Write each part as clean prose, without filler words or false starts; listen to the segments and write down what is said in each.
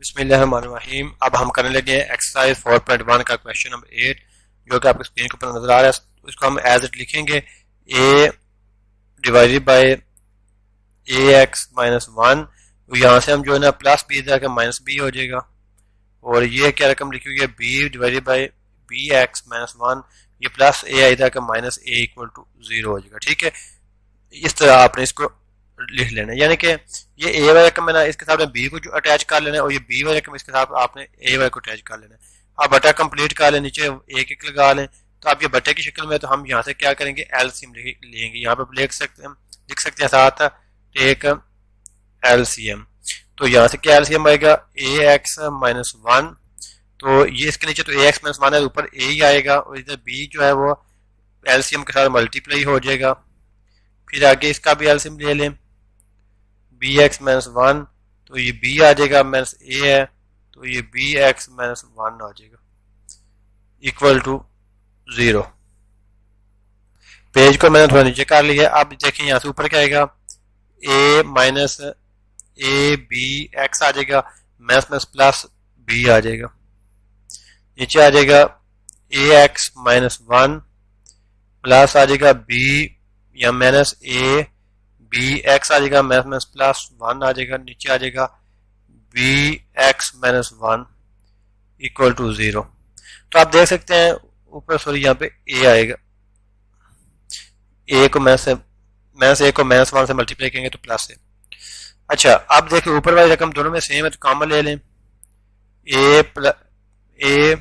बिस्मिल्लाहिर्रहमानिर्रहीम। अब हम करने लगे हैं एक्सरसाइज 4.1 का क्वेश्चन नंबर 8, जो कि आपकी स्क्रीन के ऊपर नजर आ रहा है। उसको हम एज इट लिखेंगे a डिवाइडेड बाय ax-1। तो यहाँ से हम जो है ना प्लस b जाकर माइनस b हो जाएगा, और ये क्या रकम लिखी हुई है b डिवाइडेड बाय bx-1, ये प्लस a आई जाकर माइनस a इक्वल टू 0 हो जाएगा। ठीक है, इस तरह आपने इसको लिख लेना है, यानी कि ये ए वाई रकम है ना, इसके साथ बी को जो अटैच कर लेना है, और ये बी वाई रकम इसके साथ आपने ए वाई को अटैच कर लेना है। आप बटा कंप्लीट कर लें, नीचे एक एक लगा लें, तो आप ये बटे की शक्ल में, तो हम यहाँ से क्या करेंगे एलसीएम लेंगे। यहाँ पे लिख सकते हैं साथ टेक एलसीएम। तो यहाँ से क्या एलसीएम आएगा ए एक्स माइनस वन, तो ये इसके नीचे तो ए एक्स माइनस वन है, ऊपर ए ही आएगा, और इधर बी जो है वो एलसीएम के साथ मल्टीप्लाई हो जाएगा। फिर आगे इसका भी एलसीएम ले लें, बी एक्स माइनस वन, तो ये बी आ जाएगा, माइनस ए है, तो ये बी एक्स माइनस वन आ जाएगा इक्वल टू 0। पेज को मैंने थोड़ा नीचे कर लिया। अब देखें यहाँ से ऊपर क्या आएगा, a minus A B x आ जाएगा, माइनस माइनस प्लस बी आ जाएगा। नीचे आ जाएगा a x minus one plus आ जाएगा बी या माइनस ए बी एक्स आ जाएगा, माइनस माइनस प्लस वन आ जाएगा। नीचे आ जाएगा B x minus one equal to 0। तो आप देख सकते हैं ऊपर, सॉरी यहाँ पे ए आएगा, ए को माइनस ए को माइनस वन से मल्टीप्लाई करेंगे तो प्लस है। अच्छा, अब देखिए ऊपर वाली रकम दोनों में सेम है, तो कॉमन ले लें, A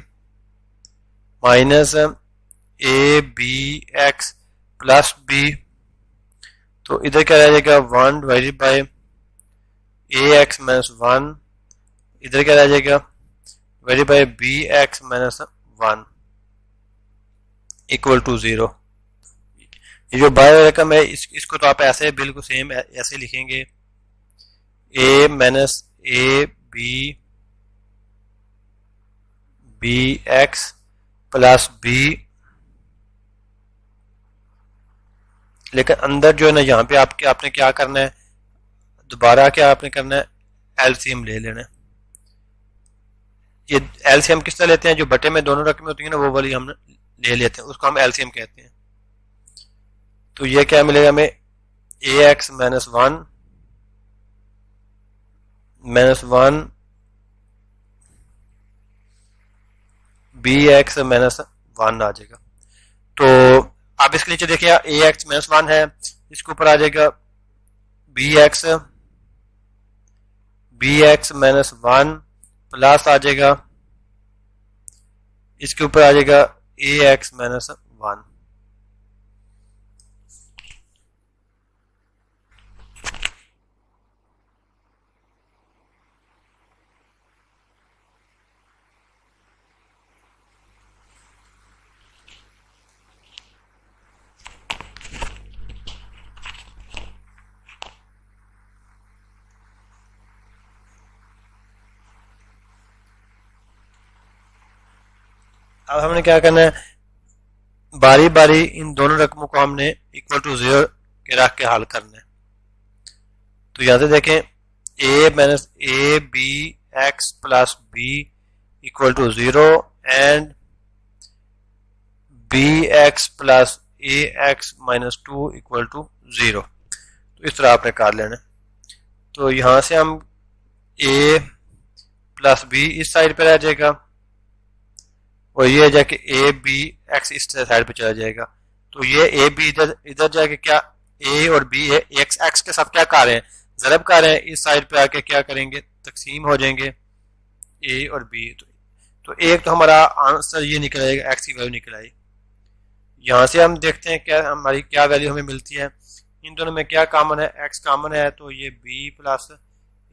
minus A B X plus B, तो इधर क्या रह जाएगा 1 divided by A x minus one, इधर क्या रह जाएगा divided by B x minus one equal to 0। ये जो बाय रकम है इसको तो आप ऐसे बिल्कुल सेम ऐसे लिखेंगे, A minus A B X plus B, लेकिन अंदर जो है ना यहाँ पे आपने क्या करना है, दोबारा क्या आपने करना है एलसीएम ले लेना है। ये एलसीएम किस तरह लेते हैं, जो बटे में दोनों रकमें होती है ना वो वाली हम ले लेते हैं, उसको हम एलसीएम कहते हैं। तो ये क्या मिलेगा हमें, A x minus one B x minus one आ जाएगा। तो आप इसके नीचे देखिए ए एक्स माइनस वन है, इसके ऊपर आ जाएगा B x minus one plus आ जाएगा, इसके ऊपर आ जाएगा ए एक्स माइनस वन। अब हमने क्या करना है, बारी बारी इन दोनों रकमों को हमने इक्वल टू 0 के रख के हल करना है। तो यहां से देखें A minus A B X plus B equal to 0 and B X plus A x minus 2 equal to 0। तो इस तरह आपने कर लेना है। तो यहां से हम ए प्लस बी इस साइड पे रह जाएगा, और ये जाके ए बी एक्स इस साइड पे चला जाएगा। तो ये ए बी इधर जाके क्या ए और बी है, एक्स एक्स के साथ क्या कर रहे हैं, जरब कर रहे हैं, इस साइड पे आके क्या करेंगे तकसीम हो जाएंगे ए और बी। तो एक तो हमारा आंसर ये निकल आएगा, एक्स की वैल्यू निकल आई। यहाँ से हम देखते हैं क्या हमारी क्या वैल्यू हमें मिलती है। इन दोनों में क्या कॉमन है, एक्स कॉमन है, तो ये बी प्लस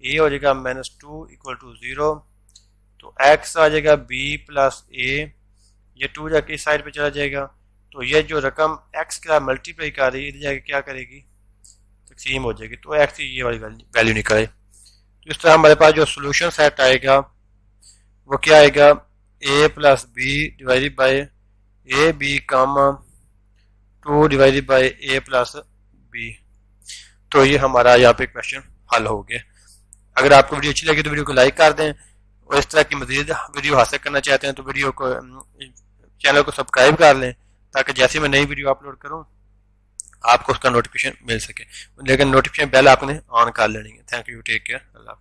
ए हो जाएगा माइनस 2 इक्वल टू 0। तो एक्स आ जाएगा बी प्लस ए, ये 2 जाके इस साइड पे चला जाएगा। तो ये जो रकम एक्स के साथ मल्टीप्लाई कर रही है इधर जाके क्या करेगी तकसीम हो जाएगी, तो एक्स की ये वाली वैल्यू निकले। तो इस तरह हमारे पास जो सोल्यूशन सेट आएगा वो क्या आएगा, A plus B divided by A B comma 2 divided by A plus B. तो ये हमारा यहाँ पे क्वेश्चन हल हो गया। अगर आपको वीडियो अच्छी लगी तो वीडियो को लाइक कर दें, और इस तरह की मज़ीद वीडियो हासिल करना चाहते हैं तो वीडियो को चैनल को सब्सक्राइब कर लें, ताकि जैसे मैं नई वीडियो अपलोड करूँ आपको उसका नोटिफिकेशन मिल सके। लेकिन नोटिफिकेशन बेल आपने ऑन कर लेनी है। Thank you, take care, Allah.